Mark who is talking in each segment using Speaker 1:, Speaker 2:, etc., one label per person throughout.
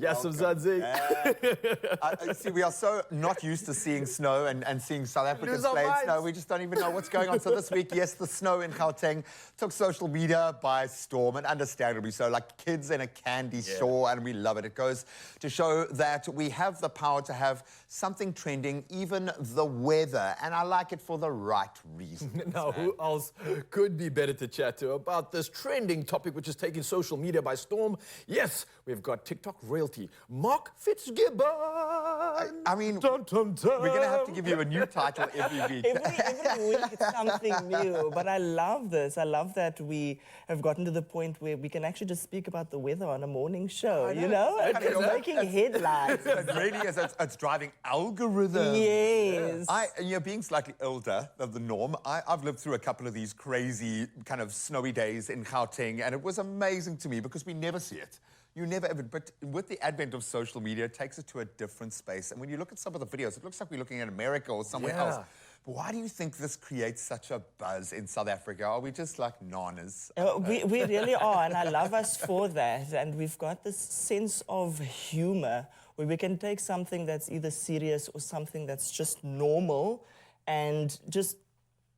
Speaker 1: Yes,
Speaker 2: see, we are so not used to seeing snow and seeing South Africans playing snow. We just don't even know what's going on. So this week, yes, the snow in Gauteng took social media by storm, and understandably so, like kids in a candy store, and we love it. It goes to show that we have the power to have something trending, even the weather, and I like it for the right reasons.
Speaker 1: Now, who else could be better to chat to about this trending topic which is taking social media by storm? Yes, we've got TikTok royalty, Mark Fitzgibbon.
Speaker 2: I mean,
Speaker 1: dun, dun, dun.
Speaker 2: We're going to have to give you a new title every week.
Speaker 3: Every week it's something new, but I love this. I love that we have gotten to the point where we can actually just speak about the weather on a morning show, you know? It's making headlines.
Speaker 2: It really is. It's driving algorithms.
Speaker 3: Yes.
Speaker 2: Being slightly older than the norm, I've lived through a couple of these crazy kind of snowy days in Gauteng, and it was amazing to me because we never see it. You never ever, but with the advent of social media, it takes it to a different space. And when you look at some of the videos, it looks like we're looking at America or somewhere else. But why do you think this creates such a buzz in South Africa? Are we just like nanas?
Speaker 3: We really are, and I love us for that. And we've got this sense of humor where we can take something that's either serious or something that's just normal and just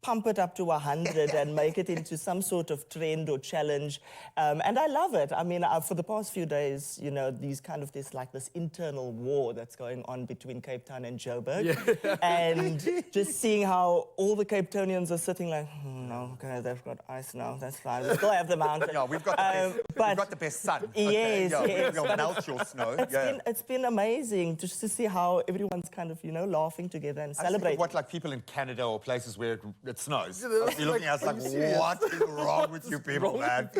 Speaker 3: pump it up to 100 and make it into some sort of trend or challenge. And I love it. I mean, for the past few days, you know, there's like this internal war that's going on between Cape Town and Joburg. And just seeing how all the Cape Townians are sitting like, no, okay, they've got ice now, that's fine. We still have the mountain.
Speaker 2: No, we've got the best sun.
Speaker 3: Yes,
Speaker 2: okay? We'll melt your snow.
Speaker 3: It's been amazing just to see how everyone's kind of, you know, laughing together and celebrating.
Speaker 2: What, like people in Canada or places where it snows. You're looking at us like, what is wrong with you people, man?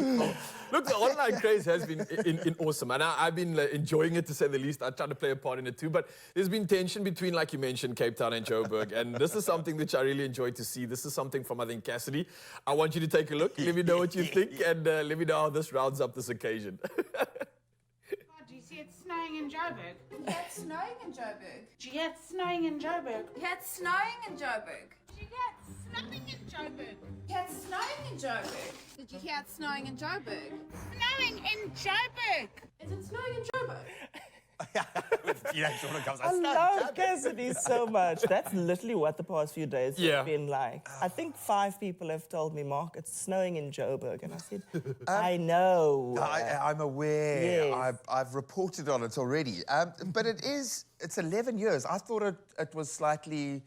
Speaker 1: Look, the online craze has been awesome, and I've been enjoying it, to say the least. I try to play a part in it too, but there's been tension between, like you mentioned, Cape Town and Joburg, and this is something which I really enjoy to see. This is something from, I think, Cassidy. I want you to take a look, let me know what you think, and let me know how this rounds up this occasion.
Speaker 4: Do you see it's snowing in Joburg?
Speaker 5: Yeah, it's snowing in Joburg.
Speaker 4: Do you hear it's snowing in Joburg?
Speaker 5: Yeah, it's snowing in Joburg.
Speaker 4: Do you hear it's snowing in Joburg?
Speaker 5: Yeah, it's snowing in Joburg. Did you hear it's snowing in Joburg?
Speaker 4: Snowing in Joburg!
Speaker 5: Is it snowing in Joburg?
Speaker 3: I love Cassidy so much. That's literally what the past few days have been like. I think 5 people have told me, Mark, it's snowing in Joburg. And I said, I know.
Speaker 2: I'm aware.
Speaker 3: Yes.
Speaker 2: I've reported on it already. But it's 11 years. I thought it was slightly...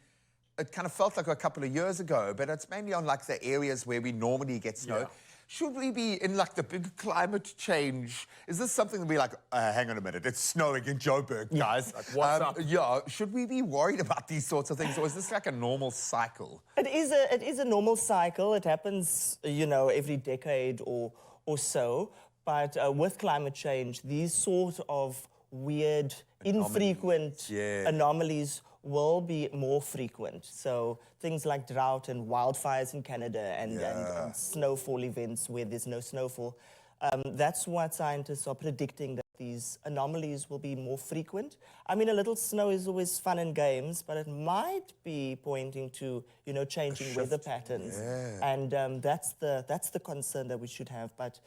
Speaker 2: It kind of felt like a couple of years ago, but it's mainly on like the areas where we normally get snow. Should we be in like the big climate change? Is this something that we like, hang on a minute, it's snowing in Joburg, guys.
Speaker 1: Like, what's up?
Speaker 2: Yeah, should we be worried about these sorts of things, or is this like a normal cycle?
Speaker 3: It is a normal cycle. It happens, you know, every decade or so. But with climate change, these sort of weird, infrequent anomalies will be more frequent. So things like drought and wildfires in Canada and snowfall events where there's no snowfall. That's what scientists are predicting, that these anomalies will be more frequent. I mean, a little snow is always fun and games, but it might be pointing to, you know, changing weather patterns. And that's the concern that we should have. But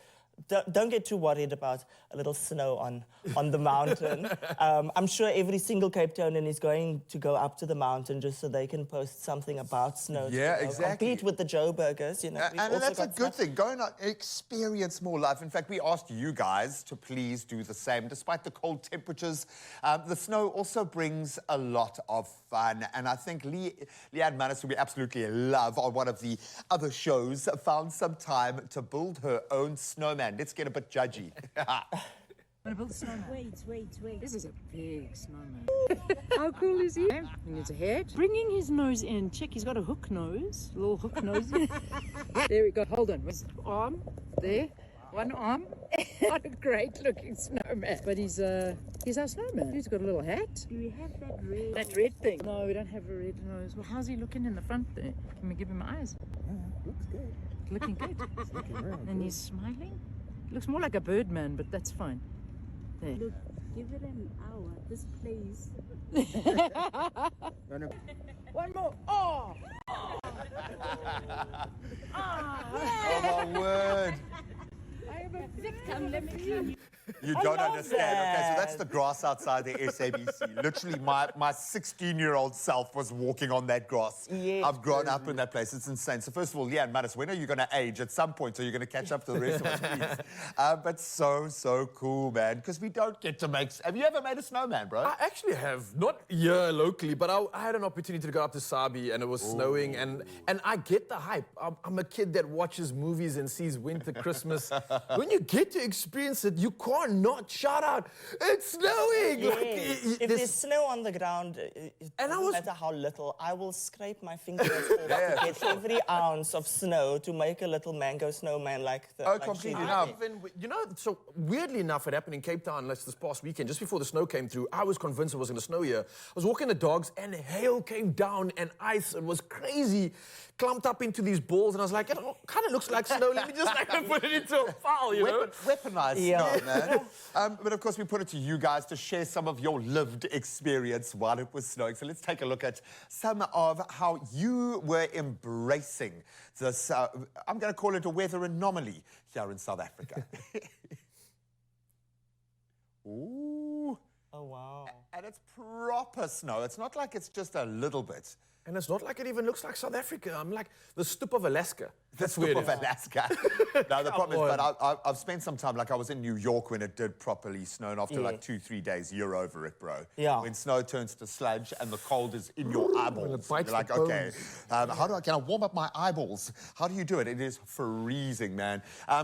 Speaker 3: don't get too worried about a little snow on the mountain. I'm sure every single Cape Townian is going to go up to the mountain just so they can post something about snow.
Speaker 2: Yeah,
Speaker 3: to,
Speaker 2: exactly.
Speaker 3: Compete with the Joburgers, you know.
Speaker 2: And that's a good thing. Go and experience more life. In fact, we asked you guys to please do the same. Despite the cold temperatures, the snow also brings a lot of fun. And I think Leanne Manus, who we absolutely love on one of the other shows, found some time to build her own snowman. Let's get a bit judgy.
Speaker 6: Want to build a snowman? Wait. This is a big snowman. How cool is he? He needs a head. Bringing his nose in. Check, he's got a hook nose. A little hook nose. There we go. Hold on. His arm. There. One arm. What a great looking snowman. But he's our snowman. He's got a little hat.
Speaker 7: Do we have that red?
Speaker 6: That red thing. No, we don't have a red nose. Well, how's he looking in the front there? Can we give him eyes?
Speaker 7: Looks good.
Speaker 6: Looking good.
Speaker 7: It's looking real good.
Speaker 6: And he's smiling. Looks more like a birdman, but that's fine. There.
Speaker 7: Look, give it an hour. This place.
Speaker 6: One more. Oh!
Speaker 2: Oh my word.
Speaker 6: I am a victim. Let me tell you.
Speaker 2: You
Speaker 3: I
Speaker 2: don't
Speaker 3: love
Speaker 2: understand. Okay, so that's
Speaker 3: that.
Speaker 2: the grass outside the SABC. Literally, my 16-year-old self was walking on that grass.
Speaker 3: Yes,
Speaker 2: I've grown up in that place. It's insane. So first of all, Leanne Mattis, when are you going to age? At some point, so you're going to catch up to the rest of us, please. But so cool, man, because we don't get to make... Have you ever made a snowman, bro?
Speaker 1: I actually have, not here locally, but I had an opportunity to go up to Sabi and it was snowing and I get the hype. I'm a kid that watches movies and sees winter, Christmas. When you get to experience it, you can't not shout out, it's snowing!
Speaker 3: Yes.
Speaker 1: Like,
Speaker 3: If there's snow on the ground, it doesn't matter how little, I will scrape my fingers off to get every ounce of snow to make a little mango snowman like the.
Speaker 2: Oh,
Speaker 3: like
Speaker 2: completely.
Speaker 3: she
Speaker 2: No.
Speaker 3: did.
Speaker 1: Even, you know, so weirdly enough, it happened in Cape Town this past weekend, just before the snow came through. I was convinced it was going to snow here. I was walking the dogs and hail came down and ice. It was crazy. Clumped up into these balls and I was like, it kind of looks like snow. Let me just put it into a file, you know?
Speaker 2: Weaponized
Speaker 3: Yeah.
Speaker 2: snow, man. But of course, we put it to you guys to share some of your lived experience while it was snowing. So let's take a look at some of how you were embracing this, I'm going to call it a weather anomaly here in South Africa. Ooh.
Speaker 3: Oh, wow.
Speaker 2: And it's proper snow. It's not like it's just a little bit.
Speaker 1: And it's not like it even looks like South Africa. I'm like the stoop of Alaska. That's
Speaker 2: Tip
Speaker 1: weird.
Speaker 2: of Alaska. No, the problem is,
Speaker 1: on.
Speaker 2: but I've spent some time, like I was in New York when it did properly snow, and after like 2-3 days, you're over it, bro.
Speaker 3: Yeah.
Speaker 2: When snow turns to sludge and the cold is in your eyeballs,
Speaker 1: bites
Speaker 2: you're like,
Speaker 1: the
Speaker 2: okay, can I warm up my eyeballs? How do you do it? It is freezing, man.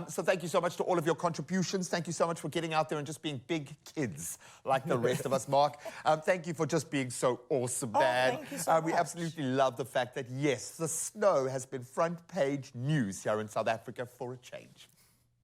Speaker 2: So thank you so much to all of your contributions. Thank you so much for getting out there and just being big kids like the rest of us, Mark. Thank you for just being so awesome, man.
Speaker 3: Thank you so
Speaker 2: We
Speaker 3: much.
Speaker 2: absolutely love the fact that, yes, the snow has been front page news here in South Africa for a change.